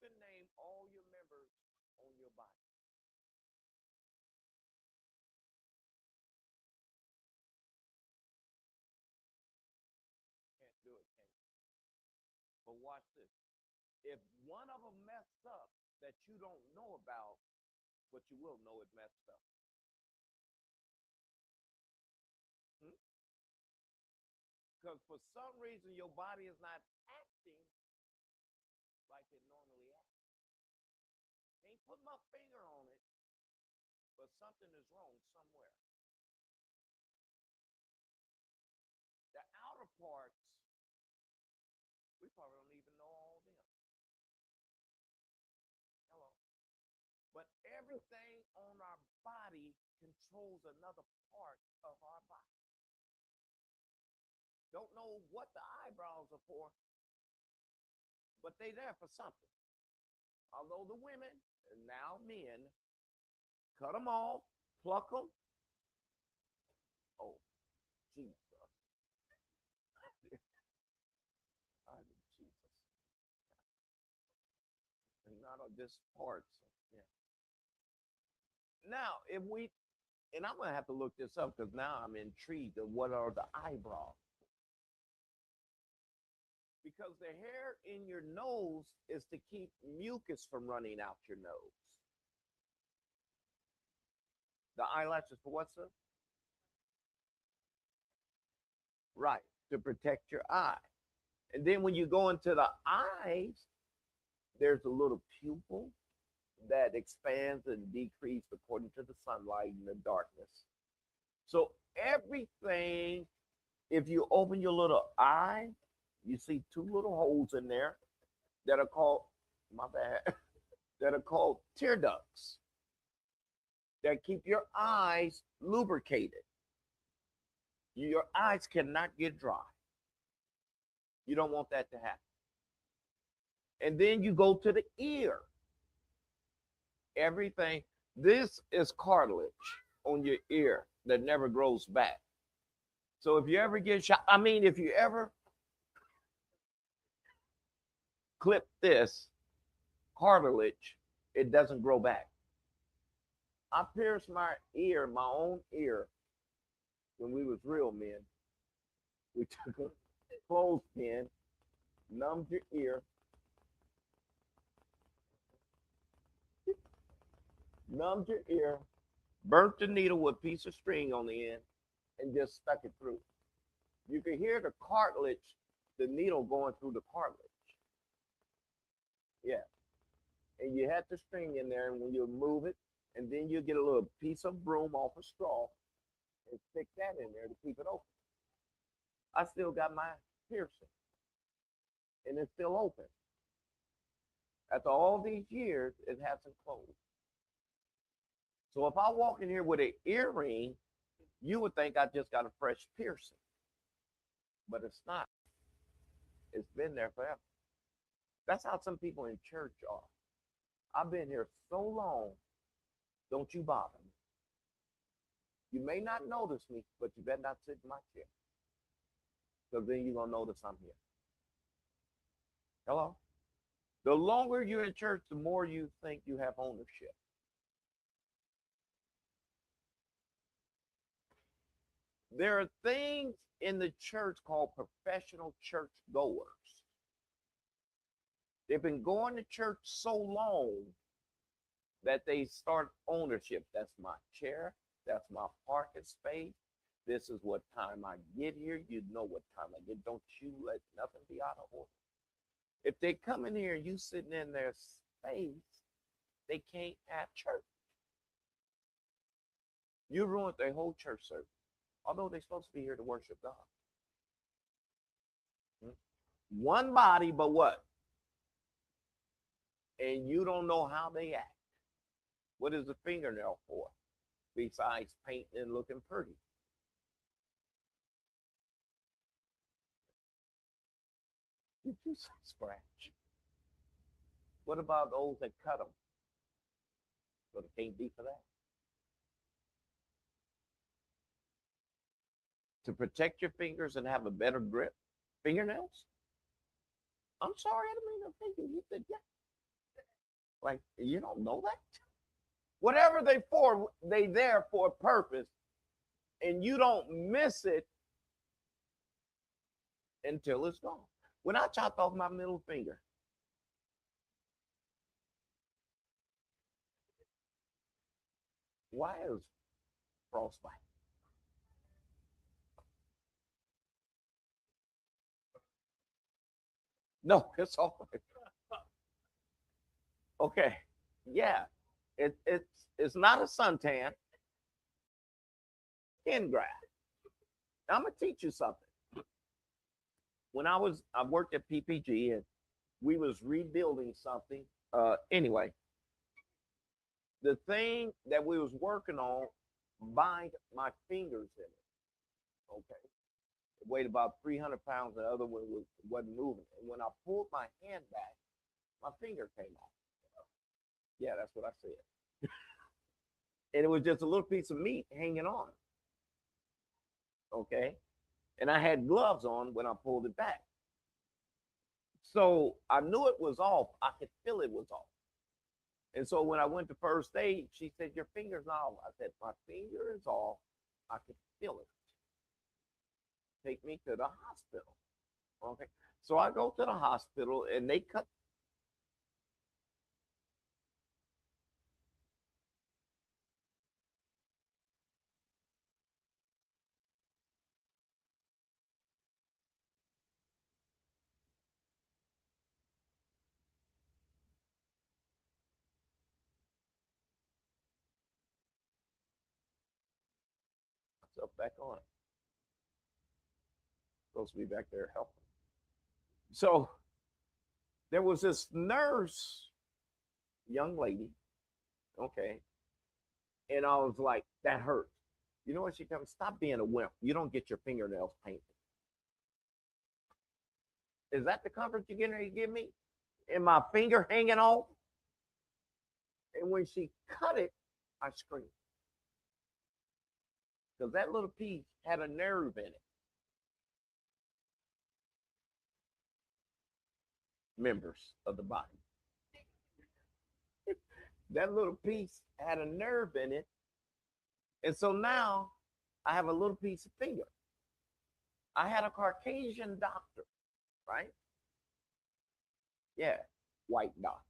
can name all your members on your body? Can't do it, can you? But watch this. If one of them messed up that you don't know about, but you will know it messed up. Because for some reason your body is not acting like it normally acts. Can't put my finger on it, but something is wrong somewhere. The outer parts, we probably don't even know all of them. Hello. But everything on our body controls another part of our body. Don't know what the eyebrows are for, but they there for something. Although the women, and now men, cut them off, pluck them. Oh, Jesus. I mean, Jesus. And not on this part. So, yeah. Now, if we, and I'm going to have to look this up because now I'm intrigued of what are the eyebrows. Because the hair in your nose is to keep mucus from running out your nose. The eyelashes for what's up? Right, to protect your eye. And then when you go into the eyes, there's a little pupil that expands and decreases according to the sunlight and the darkness. So everything, if you open your little eye, you see two little holes in there that are called, my bad, that are called tear ducts that keep your eyes lubricated. Your eyes cannot get dry. You don't want that to happen. And then you go to the ear. Everything, this is cartilage on your ear that never grows back. So if you ever get shot, I mean, if you ever clip this cartilage, it doesn't grow back. I pierced my ear, my own ear, when we was real men. We took a clothespin, numbed your ear, burnt the needle with a piece of string on the end, and just stuck it through. You could hear the cartilage, the needle going through the cartilage. Yeah. And you had the string in there, and when you move it, and then you get a little piece of broom off a straw and stick that in there to keep it open. I still got my piercing, and it's still open. After all these years, it hasn't closed. So if I walk in here with an earring, you would think I just got a fresh piercing, but it's not. It's been there forever. That's how some people in church are. I've been here so long, don't you bother me. You may not notice me, but you better not sit in my chair. Because then you're going to notice I'm here. Hello? The longer you're in church, the more you think you have ownership. There are things in the church called professional church goers. They've been going to church so long that they start ownership. That's my chair. That's my parking space. This is what time I get here. You know what time I get. Don't you let nothing be out of order. If they come in here and you sitting in their space, they can't have church. You ruined their whole church service. Although they're supposed to be here to worship God. One body, but what? And you don't know how they act. What is the fingernail for? Besides painting and looking pretty. Did you say scratch? What about those that cut them? So they can't be for that. To protect your fingers and have a better grip. Fingernails? I'm sorry, I didn't mean to think you said, yeah. Like, you don't know that? Whatever they there for a purpose, and you don't miss it until it's gone. When I chopped off my middle finger, why is frostbite? No, it's all right. Okay. Yeah. It's not a suntan, skin graft. I'm gonna teach you something. When I worked at PPG and we was rebuilding something. Anyway, the thing that we was working on bind my fingers in it. Okay. It weighed about 300 pounds. The other one wasn't moving. And when I pulled my hand back, my finger came off. Yeah, that's what I said. And it was just a little piece of meat hanging on. Okay. And I had gloves on when I pulled it back. So I knew it was off. I could feel it was off. And so when I went to first aid, she said, "Your finger's off." I said, "My finger is off. I could feel it. Take me to the hospital." Okay. So I go to the hospital and they cut. So back on. Supposed to be back there helping. So there was this nurse, young lady. Okay. And I was like, that hurts. You know what she told me? Stop being a wimp. You don't get your fingernails painted. Is that the comfort you're getting ready to give me? And my finger hanging off? And when she cut it, I screamed. Because that little piece had a nerve in it. Members of the body. That little piece had a nerve in it. And so now I have a little piece of finger. I had a Caucasian doctor, right? Yeah, white doctor,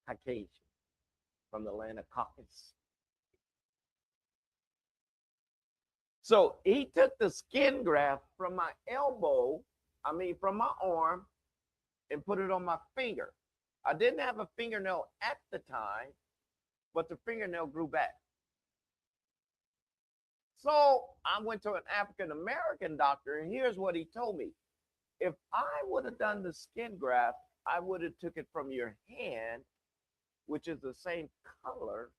Caucasian from the land of Caucasus. So he took the skin graft from my elbow, from my arm, and put it on my finger. I didn't have a fingernail at the time, but the fingernail grew back. So I went to an African American doctor, and here's what he told me. If I would have done the skin graft, I would have took it from your hand, which is the same color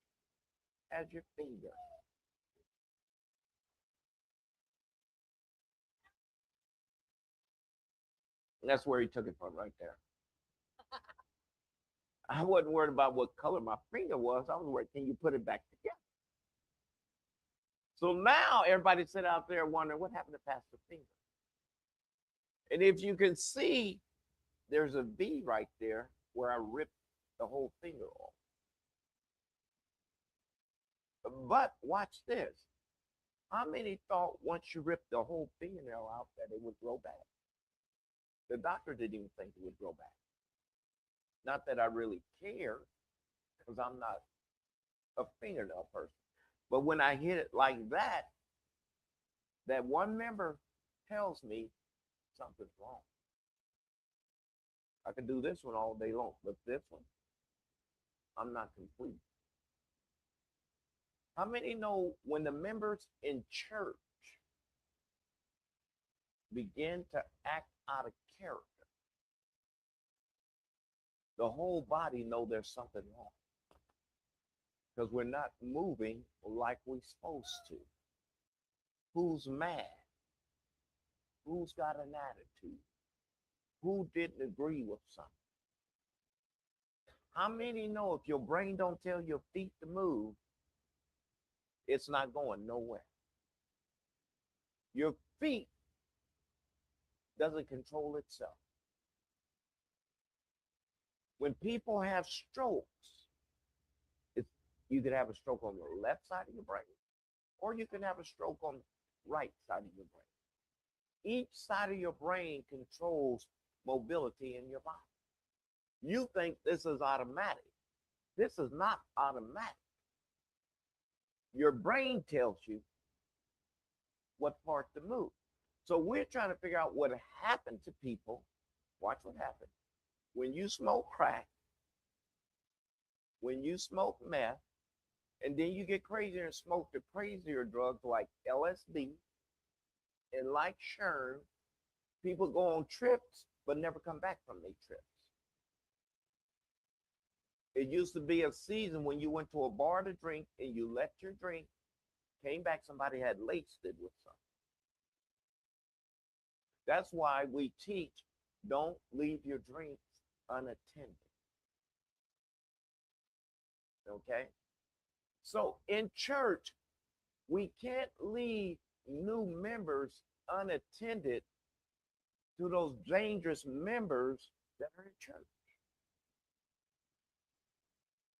as your finger. And that's where he took it from right there. I wasn't worried about what color my finger was. I was worried, can you put it back together? So now everybody sit out there wondering what happened to Pastor Finger. And if you can see, there's a V right there where I ripped the whole finger off. But watch this. How many thought once you rip the whole fingernail out that it would grow back? The doctor didn't even think it would grow back. Not that I really care, because I'm not a fingernail person. But when I hit it like that, that one member tells me something's wrong. I can do this one all day long, but this one, I'm not complete. How many know when the members in church begin to act out of character, the whole body know there's something wrong? Because we're not moving like we're supposed to. Who's mad? Who's got an attitude? Who didn't agree with something? How many know if your brain don't tell your feet to move, it's not going nowhere? Your feet doesn't control itself. When people have strokes, it's, you could have a stroke on the left side of your brain, or you can have a stroke on the right side of your brain. Each side of your brain controls mobility in your body. You think this is automatic. This is not automatic. Your brain tells you what part to move. So we're trying to figure out what happened to people. Watch what happened. When you smoke crack, when you smoke meth, and then you get crazier and smoke the crazier drugs like LSD and like Sherm, people go on trips but never come back from their trips. It used to be a season when you went to a bar to drink and you left your drink, came back, somebody had laced it with something. That's why we teach don't leave your drinks unattended. Okay? So in church, we can't leave new members unattended to those dangerous members that are in church,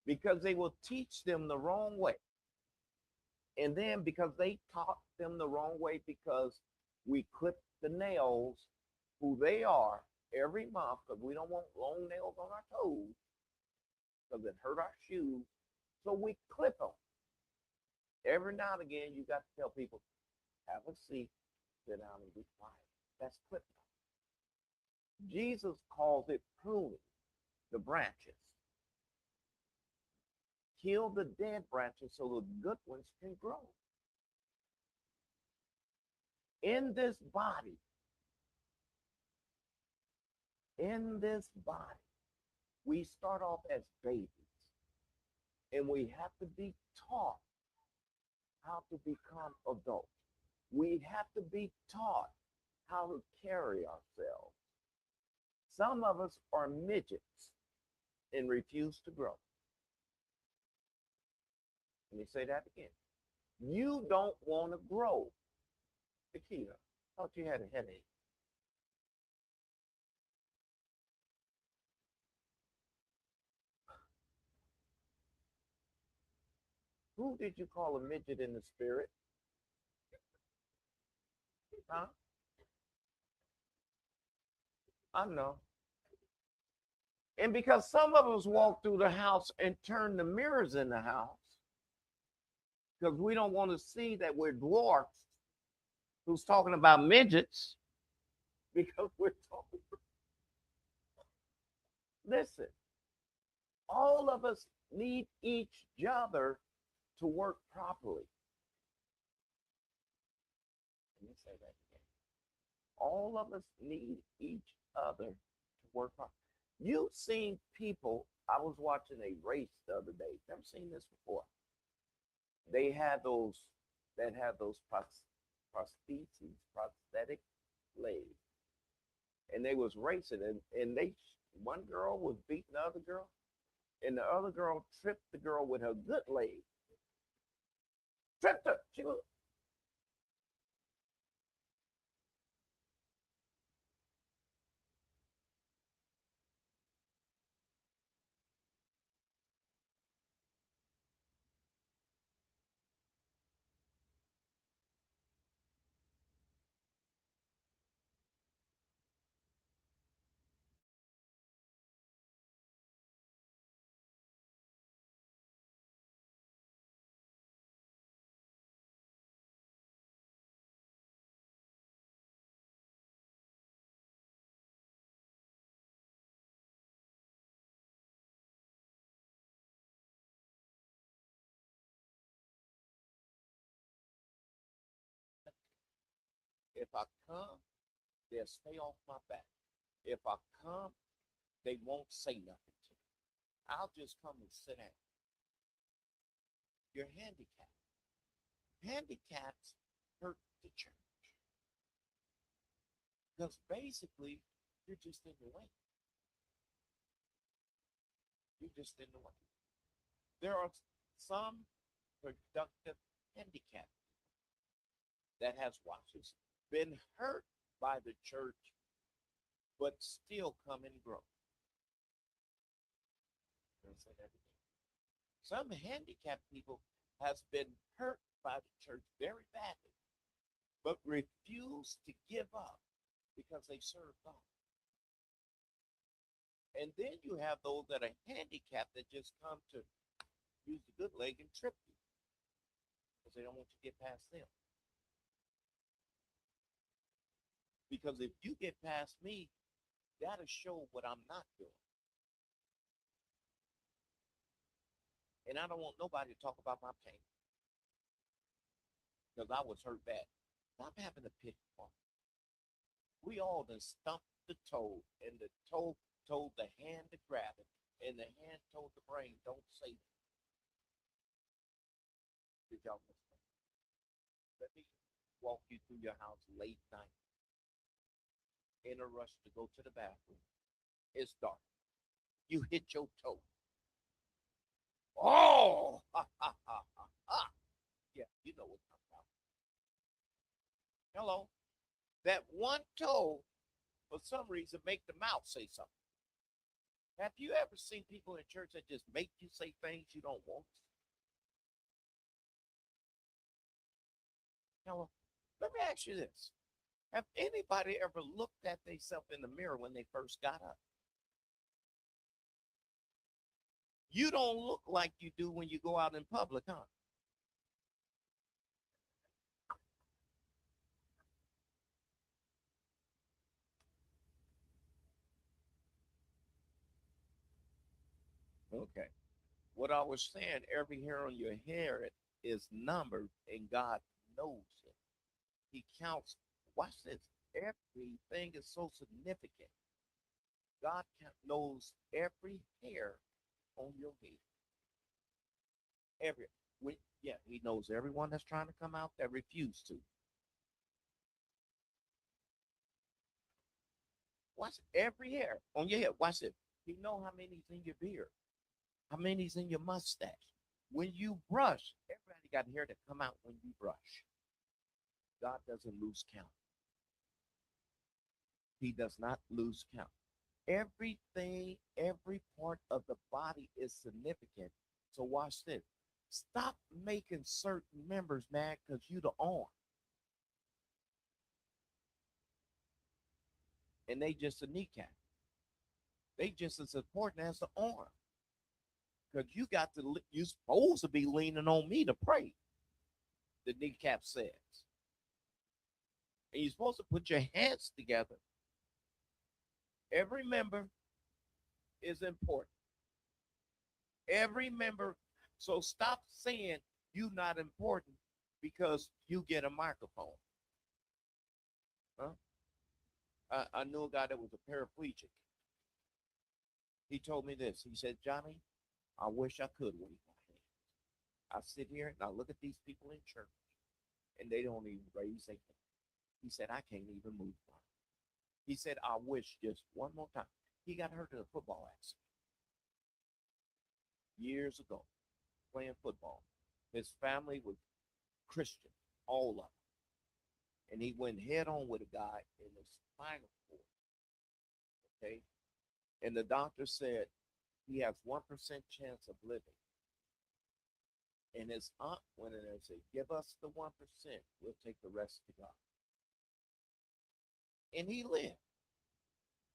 because they will teach them the wrong way. And then because they taught them the wrong way, because we clip the nails, who they are, every month, because we don't want long nails on our toes, because it hurt our shoes. So we clip them. Every now and again, you got to tell people, have a seat, sit down, and be quiet. That's clipping. Jesus calls it pruning the branches. Kill the dead branches so the good ones can grow. In this body, we start off as babies, and we have to be taught how to become adults. We have to be taught how to carry ourselves. Some of us are midgets and refuse to grow. Let me say that again. You don't want to grow. Akita, I thought you had a headache. Who did you call a midget in the spirit? Huh? I know. And because some of us walk through the house and turn the mirrors in the house, because we don't want to see that we're dwarfs, who's talking about midgets, because we're talking. Listen, all of us need each other to work properly. Let me say that again. All of us need each other to work properly. You've seen people. I was watching a race the other day. Never seen this before. They had those that have those prostheses, prosthetic legs, and they was racing, and they one girl was beating the other girl, and the other girl tripped the girl with her good leg. Tripped her. She was. If I come, they'll stay off my back. If I come, they won't say nothing to me. I'll just come and sit down. You're handicapped. Handicaps hurt the church, because basically you're just in the way. You're just in the way. There are some productive handicapped that has watches been hurt by the church, but still come and grow. say that again. Some handicapped people has been hurt by the church very badly, but refuse to give up because they serve God. And then you have those that are handicapped that just come to use the good leg and trip you because they don't want you to get past them. Because if you get past me, that'll show what I'm not doing. And I don't want nobody to talk about my pain because I was hurt bad. Stop having a pity party. We all done stumped the toe, and the toe told the hand to grab it, and the hand told the brain, don't say that. Did y'all miss that? Let me walk you through your house late night, in a rush to go to the bathroom. It's dark. You hit your toe. Oh, ha, ha, ha, ha, ha. Yeah, you know what I'm talking about. Hello. That one toe, for some reason, make the mouth say something. Have you ever seen people in church that just make you say things you don't want? Hello. Let me ask you this. Have anybody ever looked at themselves in the mirror when they first got up? You don't look like you do when you go out in public, huh? Okay. What I was saying, every hair on your head is numbered, and God knows it. He counts. Watch this. Everything is so significant. God knows every hair on your head. Every yeah, He knows everyone that's trying to come out that refuse to. Watch every hair on your head. Watch it. He know how many's in your beard, how many's in your mustache. When you brush, everybody got hair that come out when you brush. God doesn't lose count. He does not lose count. Everything, every part of the body is significant. So watch this. Stop making certain members mad because you the arm. And they just a kneecap. They just as important as the arm. Because you supposed to be leaning on me to pray, the kneecap says. And you're supposed to put your hands together. Every member is important. Every member. So stop saying you not important because you get a microphone. Huh? I knew a guy that was a paraplegic. He told me this. He said, Johnny, I wish I could wave my hand. I sit here and I look at these people in church and they don't even raise their hand. He said, I can't even move mine. He said, I wish just one more time. He got hurt in a football accident years ago playing football. His family was Christian, all of them. And he went head on with a guy in his spinal cord. Okay. And the doctor said he has 1% chance of living. And his aunt went in there and said, give us the 1%. We'll take the rest to God. And he lived.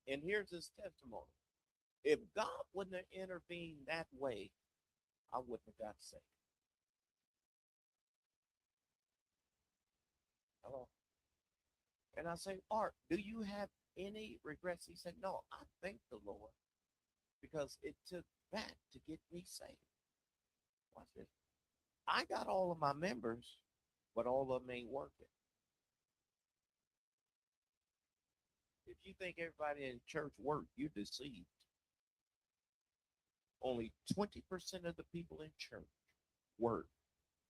And here's his testimony. If God wouldn't have intervened that way, I wouldn't have got saved. Hello. And I say, Art, do you have any regrets? He said, no, I thank the Lord because it took that to get me saved. Watch this. I got all of my members, but all of them ain't working. If you think everybody in church work, you're deceived. Only 20% of the people in church work,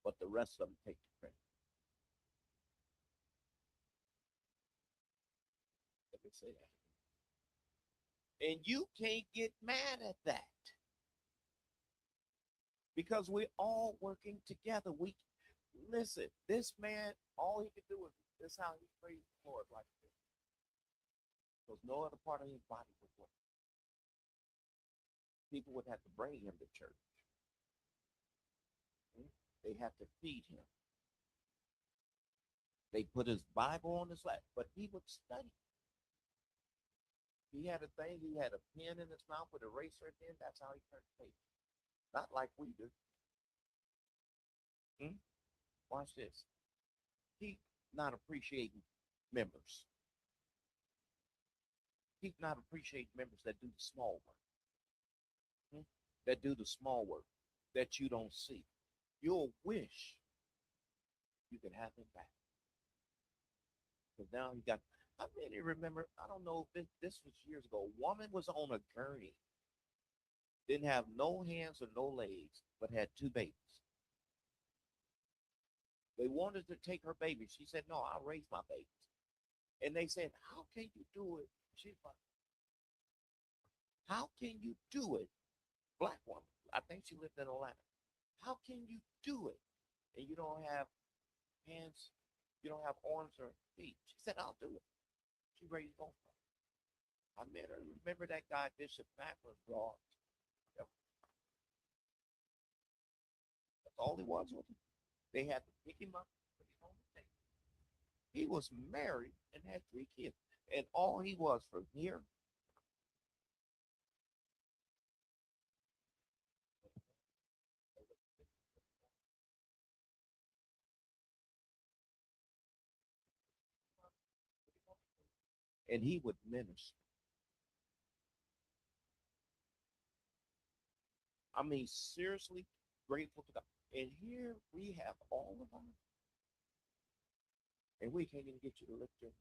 but the rest of them take the credit. Let me say that. And you can't get mad at that because we're all working together. We listen. This man, all he could do is this how he praised the Lord like this, because no other part of his body would work. People would have to bring him to church. Mm. They have to feed him. They put his Bible on his lap, but he would study. He had a thing, he had a pen in his mouth with a eraser at the end. That's how he turned paper. Not like we do. Hmm? Watch this. He not appreciating members. He not appreciating members that do the small work. Hmm? That do the small work that you don't see. You'll wish you could have him back. Because now he got, I really remember, I don't know if this was years ago. A woman was on a gurney, didn't have no hands or no legs, but had two babies. They wanted to take her baby. She said, no, I'll raise my babies. And they said, how can you do it? She's like, how can you do it? Black woman. I think she lived in Atlanta. How can you do it? And you don't have hands, you don't have arms or feet. She said, I'll do it. She raised both of them. I met her. Remember that guy, Bishop Macklin, brought? Yep. That's all he was with him. They had to pick him up, put him on the table. He was married and had 3 kids. And all he was from here. And he would minister. I mean, seriously grateful to God. And here we have all of them. And we can't even get you to lift your.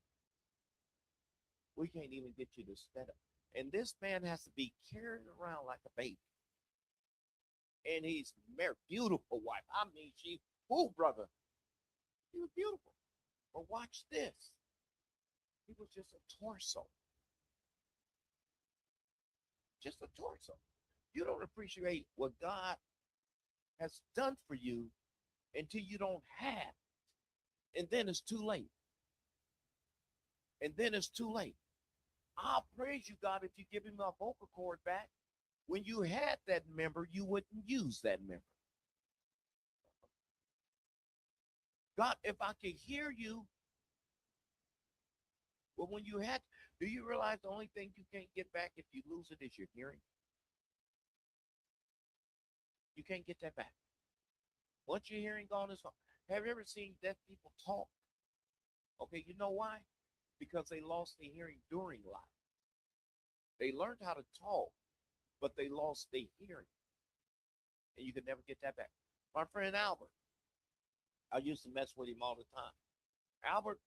We can't even get you to stand up. And this man has to be carried around like a baby. And he's married, beautiful wife. I mean, brother, he was beautiful. But watch this. He was just a torso. Just a torso. You don't appreciate what God has done for you until you don't have. And then it's too late. And then it's too late. I'll praise you, God, if you give him a vocal cord back. When you had that member, you wouldn't use that member. God, if I could hear you, but when you had, do you realize the only thing you can't get back if you lose it is your hearing? You can't get that back. Once your hearing gone, is gone. Have you ever seen deaf people talk? Okay, you know why? Because they lost their hearing during life. They learned how to talk, but they lost their hearing. And you can never get that back. My friend Albert, I used to mess with him all the time. Albert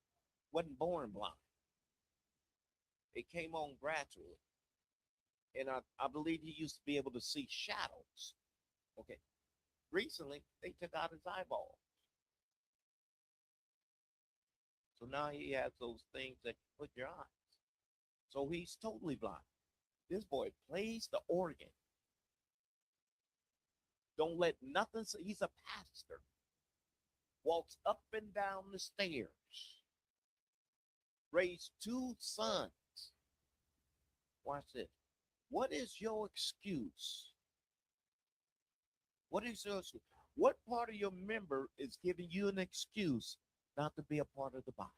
wasn't born blind. It came on gradually. And I believe he used to be able to see shadows. Okay. Recently, they took out his eyeball. So now he has those things that you put in your eyes. So he's totally blind. This boy plays the organ. Don't let nothing say. He's a pastor. Walks up and down the stairs. Raised 2 sons. Watch this. What is your excuse? What is your excuse? What part of your member is giving you an excuse not to be a part of the body?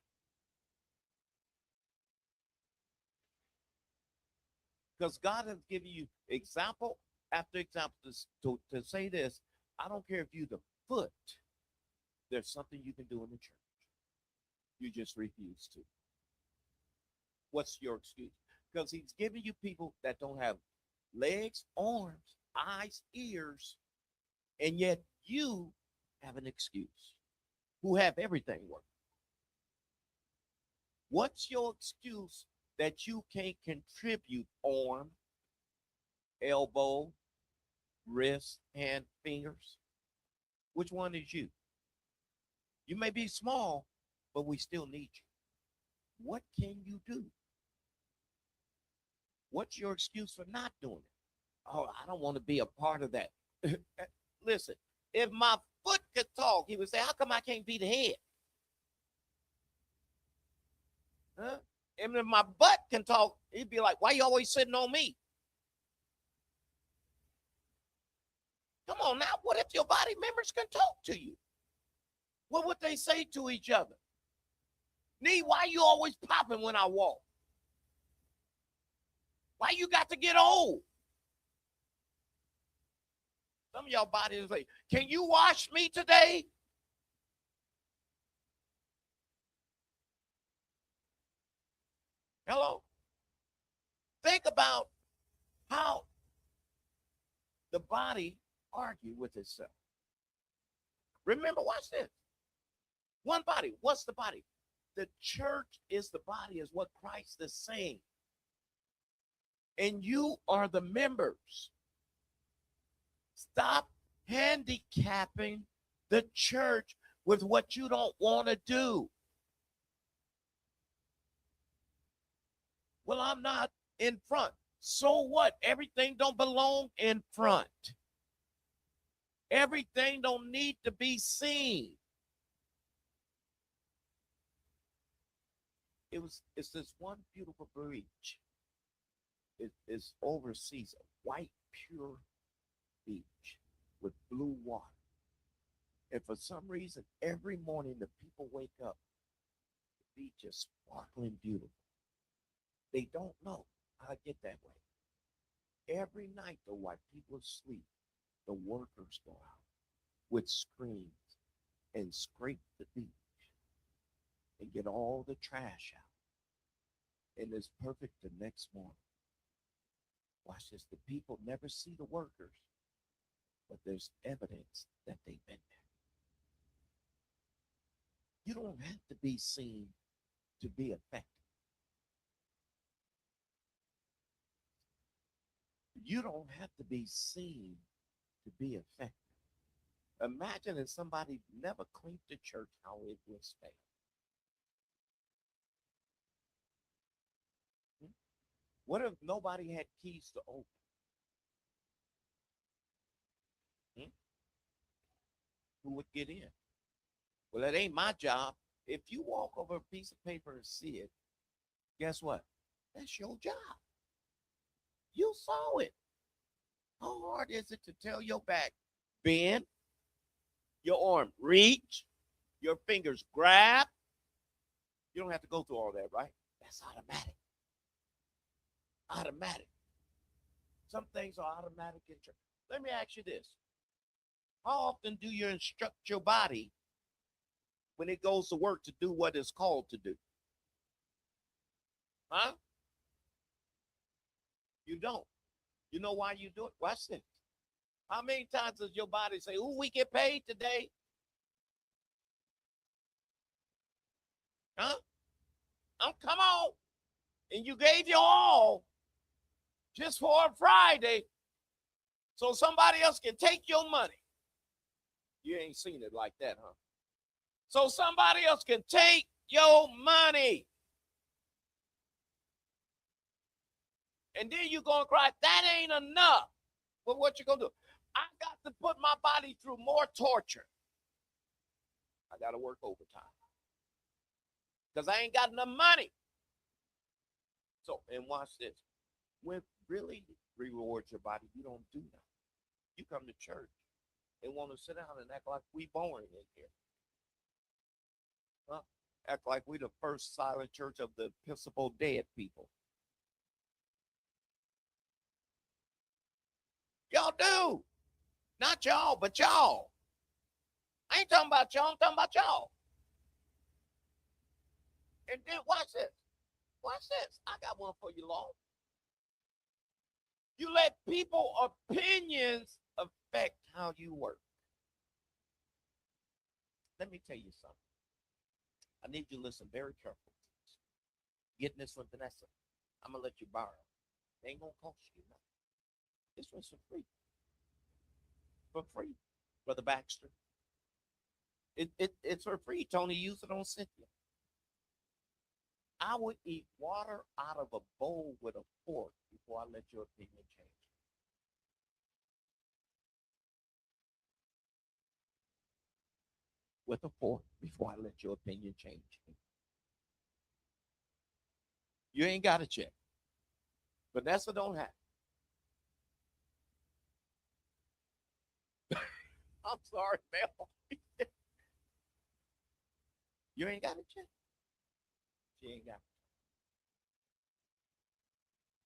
Because God has given you example after example to say this. I don't care if you're the foot. There's something you can do in the church. You just refuse to. What's your excuse? Because he's giving you people that don't have legs, arms, eyes, ears, and yet you have an excuse who have everything working. What's your excuse that you can't contribute arm, elbow, wrist, hand, fingers? Which one is you? You may be small, but we still need you. What can you do? What's your excuse for not doing it? Oh, I don't want to be a part of that. Listen, if my foot could talk, he would say, how come I can't be the head? Huh? And if my butt can talk, he'd be like, why you always sitting on me? Come on now. What if your body members can talk to you? What would they say to each other? Nee, why you always popping when I walk? Why you got to get old? Some of y'all bodies say, can you wash me today? Hello? Think about how the body argues with itself. Remember, watch this. One body. What's the body? The church is the body, is what Christ is saying. And you are the members. Stop handicapping the church with what you don't want to do. Well, I'm not in front. So what? Everything don't belong in front. Everything don't need to be seen. It's this one beautiful beach. It's overseas, a white, pure beach with blue water. And for some reason, every morning the people wake up, the beach is sparkling beautiful. They don't know how to get that way. Every night, though, while people sleep, the workers go out with screens and scrape the beach and get all the trash out. And it's perfect the next morning. Watch this. The people never see the workers, but there's evidence that they've been there. You don't have to be seen to be effective. You don't have to be seen to be effective. Imagine if somebody never cleaned the church, how it would stay. What if nobody had keys to open? Who would get in? Well, it ain't my job. If you walk over a piece of paper and see it, guess what? That's your job. You saw it. How hard is it to tell your back, bend, your arm reach, your fingers grab? You don't have to go through all that, right? That's automatic. Automatic. Some things are automatic in church. Let me ask you this. How often do you instruct your body when it goes to work to do what it's called to do? Huh? You don't. You know why you do it? Watch this. How many times does your body say, "Ooh, we get paid today"? Huh? Oh, come on. And you gave your all just for a Friday so somebody else can take your money. You ain't seen it like that, huh? So somebody else can take your money. And then you gonna cry, that ain't enough. Well, what you gonna do? I got to put my body through more torture. I gotta work overtime. Because I ain't got enough money. So, and watch this. When really rewards your body, you don't do nothing. You come to church and want to sit down and act like we boring in here. Huh? Act like we the first silent church of the Episcopal dead people. Y'all do. Not y'all, but y'all. I ain't talking about y'all, I'm talking about y'all. And then watch this. Watch this. I got one for you, Lord. You let people opinions affect how you work. Let me tell you something. I need you to listen very carefully. Getting this one, Vanessa. I'm gonna let you borrow. It ain't gonna cost you nothing. This one's for free. For free, Brother Baxter. It's for free. Tony, use it on Cynthia. I would eat water out of a bowl with a fork before I let your opinion change. With a fork before I let your opinion change. You ain't got to check. Vanessa don't have. I'm sorry, Mel. You ain't got it yet. She ain't got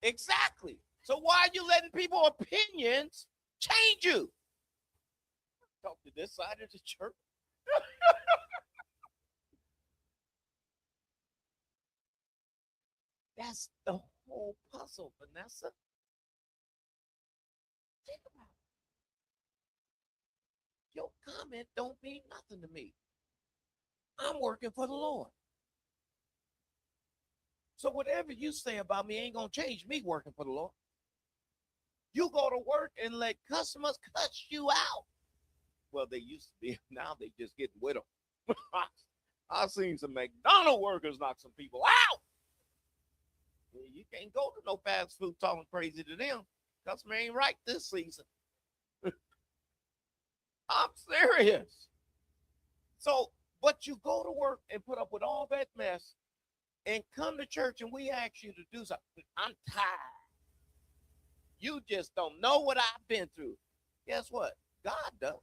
it. Exactly. So why are you letting people opinions change you? Talk to this side of the church. That's the whole puzzle, Vanessa. Think about it. Your comment don't mean nothing to me. I'm working for the Lord. So whatever you say about me ain't gonna change me working for the Lord. You go to work and let customers cuss you out. Well, they used to be. Now they just getting with them. I've seen some McDonald's workers knock some people out. You can't go to no fast food talking crazy to them. Customer ain't right this season. I'm serious. So, but you go to work and put up with all that mess and come to church and we ask you to do something. I'm tired. You just don't know what I've been through. Guess what? God does.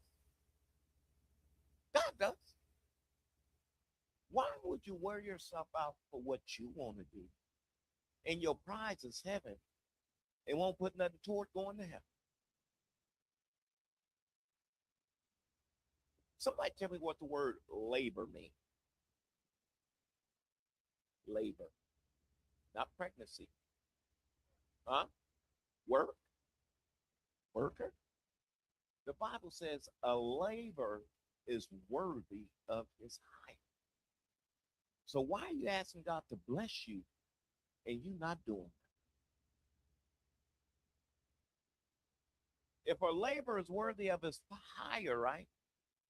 God does. Why would you wear yourself out for what you want to do? And your prize is heaven. It won't put nothing toward going to heaven. Somebody tell me what the word labor means. Labor, not pregnancy. Huh? Work? Worker? The Bible says a labor is worthy of his hire. So why are you asking God to bless you and you not doing it? If a labor is worthy of his hire, right?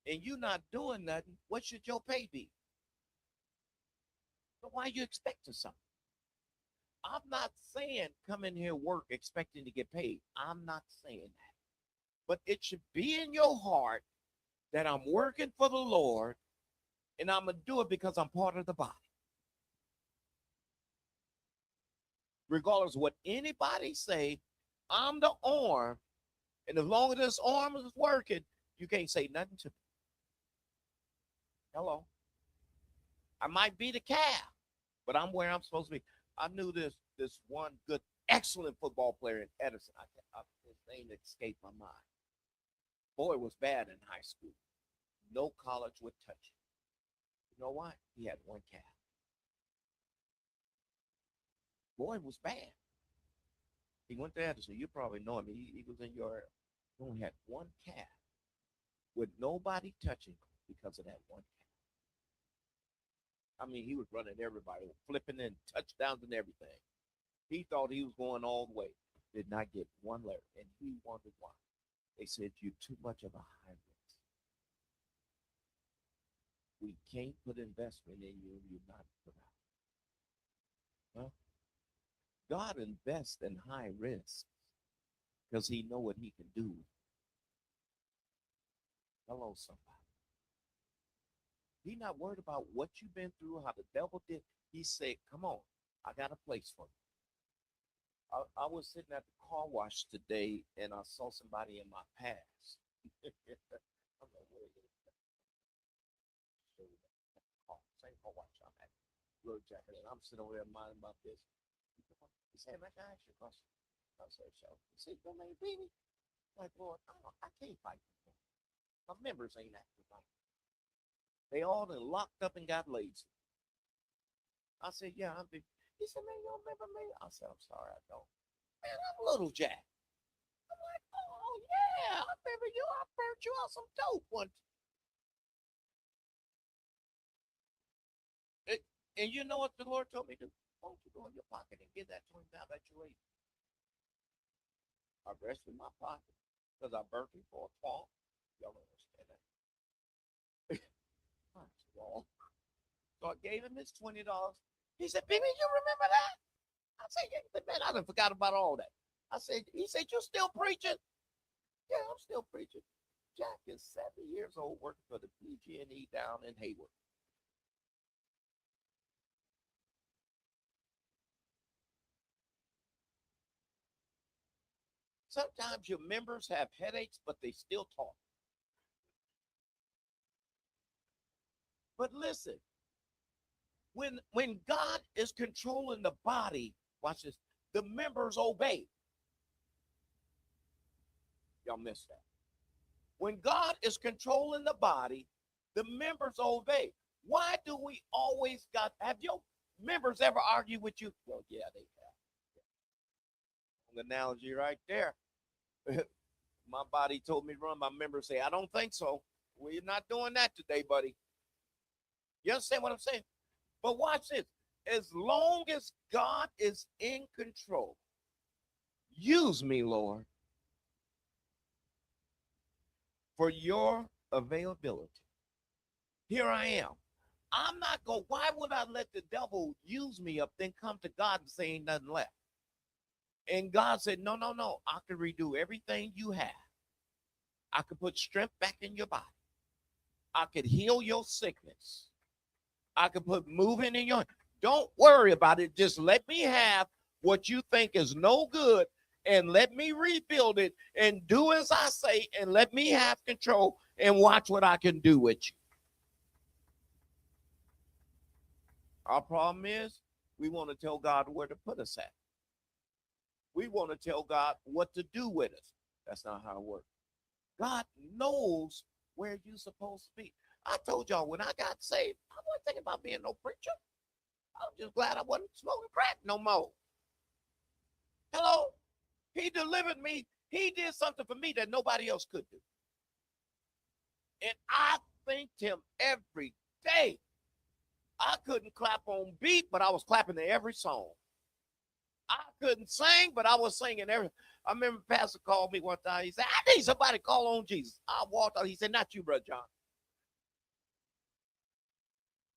And you not doing nothing, what should your pay be? So why are you expecting something? I'm not saying come in here work expecting to get paid. I'm not saying that. But it should be in your heart that I'm working for the Lord and I'm going to do it because I'm part of the body. Regardless of what anybody say, I'm the arm. And as long as this arm is working, you can't say nothing to me. Hello. I might be the calf, but I'm where I'm supposed to be. I knew this one good, excellent football player in Edison. His name escaped my mind. Boy was bad in high school. No college would touch him. You know why? He had one calf. Boy was bad. He went to Edison. You probably know him. He was in your area. He only had one calf with nobody touching him because of that one calf. I mean, he was running everybody, flipping in touchdowns and everything. He thought he was going all the way. Did not get one letter, and he wondered why. They said, you're too much of a high risk. We can't put investment in you and you're not put out. Huh? God invests in high risk because he know what he can do. Hello, somebody. He's not worried about what you've been through, how the devil did. He said, come on, I got a place for you. I was sitting at the car wash today and I saw somebody in my past. I'm like, where is it? Same car wash I'm at. Road jacket. And I'm sitting over there minding about this. He said, man, can I ask you a question? I said, so. He said, your name Beanie? I'm like, Lord, I can't fight them. My members ain't acting right. They all done locked up and got lazy. I said, yeah, I'm big. He said, man, you don't remember me? I said, I'm sorry, I don't. Man, I'm Little Jack. I'm like, oh, yeah, I remember you. I burnt you out some dope once. And you know what the Lord told me to do? Why don't you go in your pocket and get that $20 that you ate? I rested in my pocket because I burnt him for a twelve. Y'all don't understand that. That's wrong. So I gave him his $20. He said, baby, you remember that? I said, yeah, man, I done forgot about all that. He said, you still preaching? Yeah, I'm still preaching. Jack is 70 years old working for the PG&E down in Hayward. Sometimes your members have headaches, but they still talk. But listen, when God is controlling the body, watch this, the members obey. Y'all missed that. When God is controlling the body, the members obey. Why do we always got, have your members ever argue with you? Well, yeah, they have. An analogy right there. My body told me to run. My members say, I don't think so. We're not doing that today, buddy. You understand what I'm saying? But watch this. As long as God is in control, use me, Lord, for your availability. Here I am. I'm not going, why would I let the devil use me up, then come to God and say ain't nothing left? And God said, no, no, no. I can redo everything you have. I could put strength back in your body. I could heal your sickness. I could put moving in your, don't worry about it. Just let me have what you think is no good and let me rebuild it and do as I say and let me have control and watch what I can do with you. Our problem is we want to tell God where to put us at. We want to tell God what to do with us. That's not how it works. God knows where you're supposed to be. I told y'all when I got saved, I wasn't thinking about being no preacher. I'm just glad I wasn't smoking crack no more. Hello? He delivered me. He did something for me that nobody else could do. And I thanked him every day. I couldn't clap on beat, but I was clapping to every song. I couldn't sing, but I was singing every. I remember Pastor called me one time. He said, I need somebody to call on Jesus. I walked out. He said, not you, Brother John.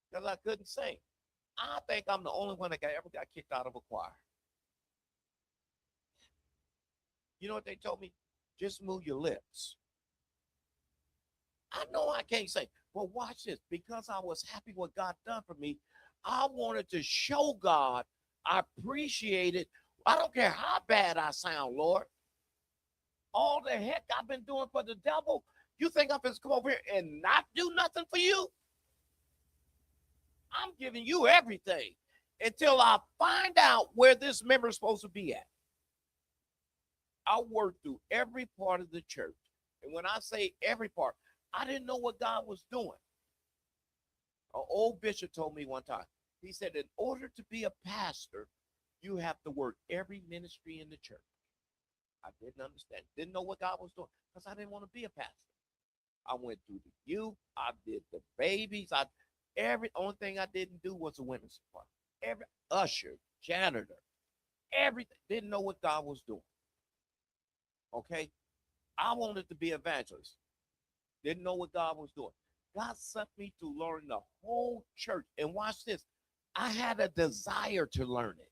Because I couldn't sing. I think I'm the only one that ever got kicked out of a choir. You know what they told me? Just move your lips. I know I can't sing, but watch this. Because I was happy what God done for me, I wanted to show God I appreciate it. I don't care how bad I sound, Lord. All the heck I've been doing for the devil. You think I'm going to come over here and not do nothing for you? I'm giving you everything until I find out where this member is supposed to be at. I worked through every part of the church. And when I say every part, I didn't know what God was doing. An old bishop told me one time, he said, in order to be a pastor, you have to work every ministry in the church. I didn't understand, didn't know what God was doing because I didn't want to be a pastor. I went through the youth, I did the babies, only thing I didn't do was a women's department. Every usher, janitor, everything, didn't know what God was doing. Okay, I wanted to be evangelist. Didn't know what God was doing. God sent me to learn the whole church. And watch this. I had a desire to learn it.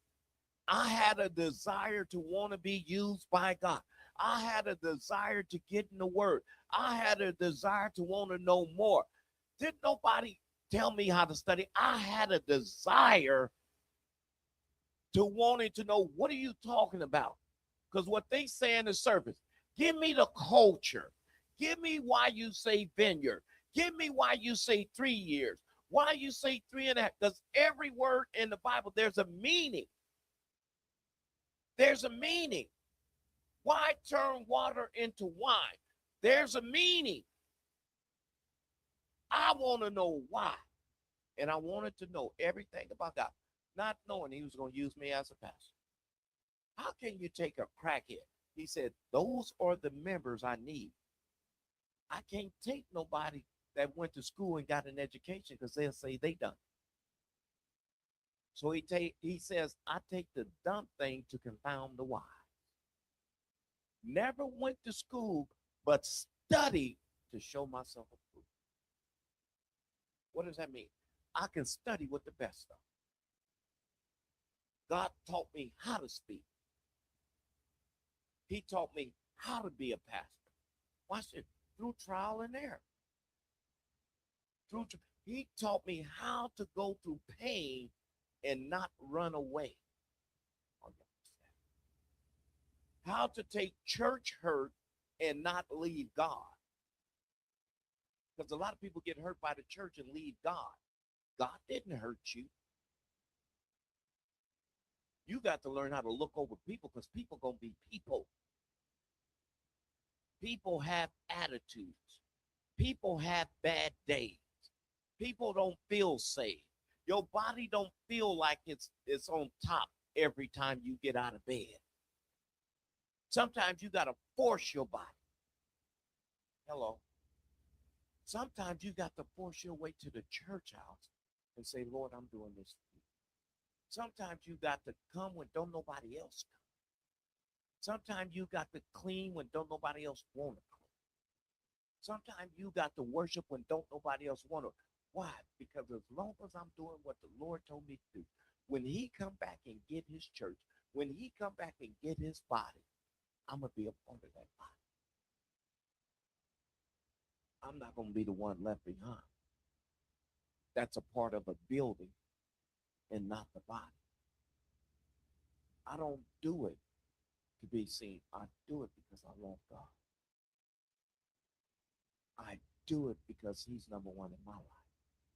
I had a desire to want to be used by God. I had a desire to get in the word. I had a desire to want to know more. Didn't nobody tell me how to study? I had a desire to wanting to know, what are you talking about? Because what they say in the surface, give me the culture. Give me why you say vineyard. Give me why you say 3 years. Why you say 3.5? Because every word in the Bible, there's a meaning. There's a meaning. Why turn water into wine? There's a meaning. I want to know why. And I wanted to know everything about God, not knowing he was going to use me as a pastor. How can you take a crackhead? He said, those are the members I need. I can't take nobody that went to school and got an education because they'll say they done. So he says, I take the dumb thing to confound the wise. Never went to school, but studied to show myself approved. What does that mean? I can study with the best of them. God taught me how to speak. He taught me how to be a pastor. Watch it. Through trial and error. He taught me how to go through pain and not run away. How to take church hurt and not leave God. Because a lot of people get hurt by the church and leave God. God didn't hurt you. You got to learn how to look over people because people going to be people. People have attitudes. People have bad days. People don't feel safe. Your body don't feel like it's on top every time you get out of bed. Sometimes you got to force your body. Hello. Sometimes you got to force your way to the church house and say, Lord, I'm doing this for you. Sometimes you got to come when don't nobody else come. Sometimes you got to clean when don't nobody else want to clean. Sometimes you got to worship when don't nobody else want to. Why? Because as long as I'm doing what the Lord told me to do, when he come back and get his church, when he come back and get his body, I'm going to be a part of that body. I'm not going to be the one left behind. That's a part of a building and not the body. I don't do it to be seen. I do it because I love God. I do it because he's number one in my life.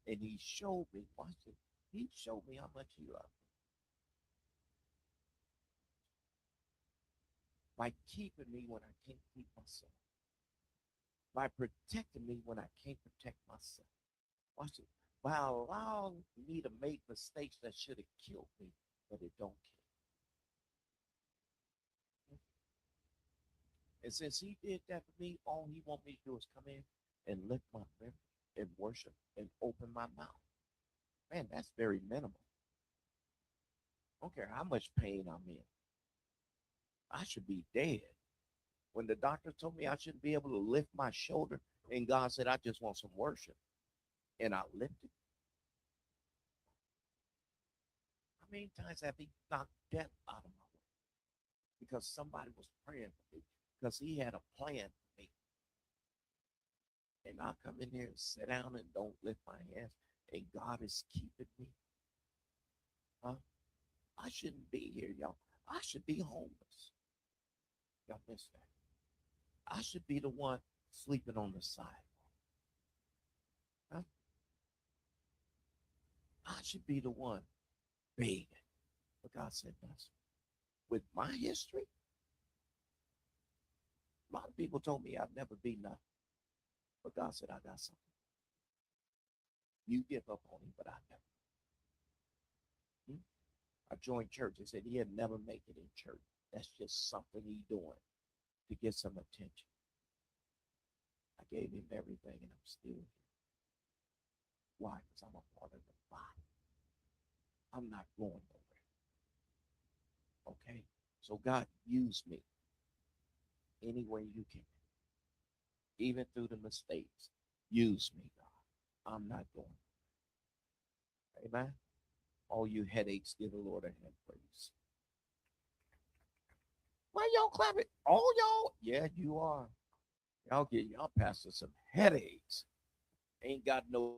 And he showed me, watch it, he showed me how much he loved me. By keeping me when I can't keep myself. By protecting me when I can't protect myself. Watch it. By allowing me to make mistakes that should have killed me, but it don't kill me. And since he did that for me, all he wants me to do is come in and lift my memory and worship and open my mouth. Man, that's very minimal. I don't care how much pain I'm in. I should be dead. When the doctor told me I shouldn't be able to lift my shoulder, and God said, I just want some worship. And I lifted. How many times have he knocked death out of my way? Because somebody was praying for me. Because he had a plan for me. And I come in here and sit down and don't lift my hands, and God is keeping me. Huh? I shouldn't be here, y'all. I should be homeless. Y'all miss that. I should be the one sleeping on the sidewalk. Huh? I should be the one begging. But God said, that's with my history. A lot of people told me I'd never be nothing. But God said, I got something. You give up on me, but I never. I joined church. They said he'd never make it in church. That's just something he's doing to get some attention. I gave him everything, and I'm still here. Why? Because I'm a part of the body. I'm not going nowhere. Okay? So God, use me any way you can. Even through the mistakes. Use me, God. I'm not going nowhere. Amen? All you headaches, give the Lord a hand praise. Why y'all clapping? All y'all? Yeah, you are. Y'all pastor some headaches. Ain't got no